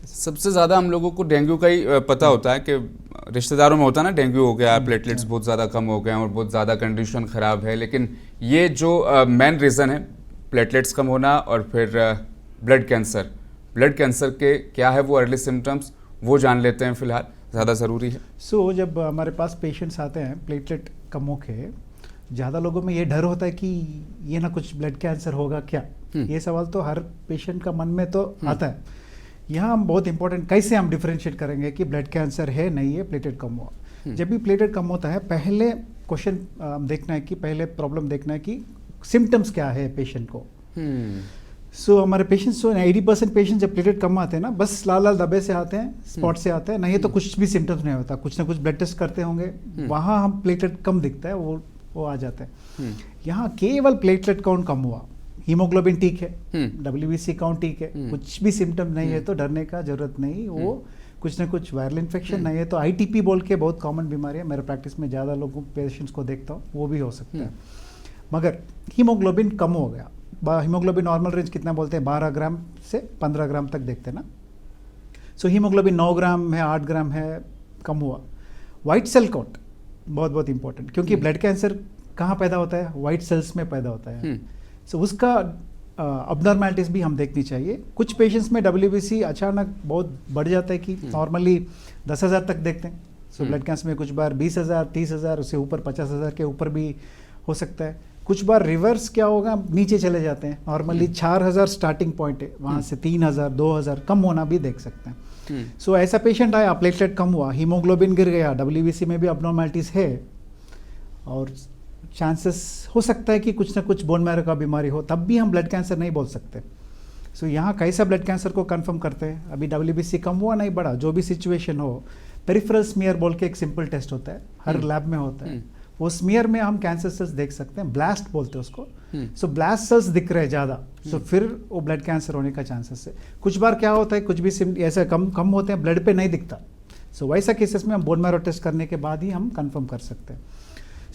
सबसे ज़्यादा हम लोगों को डेंगू का ही पता होता है कि रिश्तेदारों में होता है ना, डेंगू हो गया, प्लेटलेट्स बहुत ज़्यादा कम हो गए हैं और बहुत ज़्यादा कंडीशन ख़राब है। लेकिन ये जो मेन रीज़न है प्लेटलेट्स कम होना और फिर ब्लड कैंसर के क्या है वो अर्ली सिम्टम्स, वो जान लेते हैं फिलहाल, ज़्यादा ज़रूरी है। जब हमारे पास पेशेंट्स आते हैं प्लेटलेट कम होके, ज़्यादा लोगों में ये डर होता है कि ये ना कुछ ब्लड कैंसर होगा क्या। ये सवाल तो हर पेशेंट का मन में तो आता है। यहाँ हम बहुत इंपॉर्टेंट कैसे हम डिफरेंशिएट करेंगे कि ब्लड कैंसर है नहीं है, प्लेटलेट कम हुआ। जब भी प्लेटलेट कम होता है, पहले क्वेश्चन देखना है कि पहले प्रॉब्लम देखना है कि सिम्टम्स क्या है पेशेंट को। हमारे पेशेंट्स 80% पेशेंट जब प्लेटलेट कम आते हैं ना, बस लाल लाल धब्बे से आते हैं, स्पॉट से आते हैं, नहीं तो कुछ भी सिम्टम्स नहीं होता। कुछ ना कुछ ब्लड टेस्ट करते होंगे, वहाँ हम प्लेटलेट कम दिखता है, वो आ जाते हैं। यहाँ केवल प्लेटलेट काउंट कम हुआ, हीमोग्लोबिन ठीक है, WBC काउंट ठीक है, कुछ भी सिम्टम नहीं है तो डरने का जरूरत नहीं। वो कुछ ना कुछ वायरल इन्फेक्शन नहीं है तो ITP बोल के बहुत कॉमन बीमारी है, मेरे प्रैक्टिस में ज़्यादा लोगों पेशेंट्स को देखता हूँ, वो भी हो सकता है। मगर हीमोग्लोबिन कम हो गया, हीमोग्लोबिन नॉर्मल रेंज कितना बोलते हैं, 12 ग्राम से 15 ग्राम तक देखते हैं ना। हीमोग्लोबिन 9 ग्राम है, 8 ग्राम है, कम हुआ। वाइट सेल काउंट बहुत इंपॉर्टेंट, क्योंकि ब्लड कैंसर कहाँ पैदा होता है, वाइट सेल्स में पैदा होता है। उसका अबनॉर्मैलिटीज भी हम देखनी चाहिए। कुछ पेशेंट्स में WBC अचानक बहुत बढ़ जाता है कि नॉर्मली 10,000 तक देखते हैं। ब्लड कैंसर में कुछ बार 20,000, 30,000, उससे ऊपर 50,000 के ऊपर भी हो सकता है। कुछ बार रिवर्स क्या होगा, नीचे चले जाते हैं। नॉर्मली 4,000 स्टार्टिंग पॉइंट है, वहाँ से 3,000, 2,000 कम होना भी देख सकते हैं। ऐसा पेशेंट आया, प्लेटलेट कम हुआ, हीमोग्लोबिन गिर गया, WBC में भी अबनॉर्मैलिटीज है और चांसेस हो सकता है कि कुछ ना कुछ बोन मैरो का बीमारी हो, तब भी हम ब्लड कैंसर नहीं बोल सकते। यहाँ कैसा ब्लड कैंसर को कंफर्म करते हैं, अभी WBC कम हुआ नहीं बढ़ा, जो भी सिचुएशन हो, पेरिफेरल स्मीयर बोल के एक सिंपल टेस्ट होता है, हर लैब में होता है। वो स्मीयर में हम कैंसर सेल्स देख सकते हैं, ब्लास्ट बोलते हैं उसको। ब्लास्ट सेल्स दिख रहे हैं ज़्यादा, फिर वो ब्लड कैंसर होने का चांसेस है। कुछ बार क्या होता है, कुछ भी ऐसा कम होते हैं, ब्लड पे नहीं दिखता। वैसा केसेस में हम बोन मैरो टेस्ट करने के बाद ही हम कंफर्म कर सकते हैं।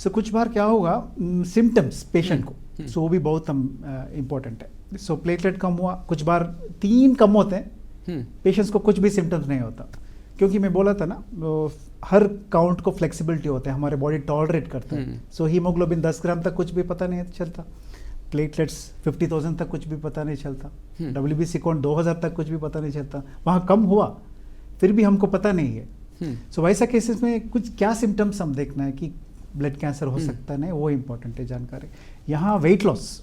कुछ बार क्या होगा, सिम्टम्स पेशेंट को, वो भी बहुत इम्पोर्टेंट है। प्लेटलेट कम हुआ, कुछ बार 3 कम होते हैं, पेशेंट्स को कुछ भी सिम्टम्स नहीं होता, क्योंकि मैं बोला था ना, हर काउंट को फ्लेक्सिबिलिटी होता है, हमारे बॉडी टॉलरेट करता है। हीमोग्लोबिन 10 ग्राम तक कुछ भी पता नहीं चलता, प्लेटलेट्स 50,000 तक कुछ भी पता नहीं चलता, WBC काउंट 2,000 तक कुछ भी पता नहीं चलता। वहाँ कम हुआ फिर भी हमको पता नहीं है। वैसा केसेस में कुछ क्या सिम्टम्स हम देखना है कि ब्लड कैंसर हो सकता है नहीं, वो इम्पोर्टेंट है जानकारी। यहाँ वेट लॉस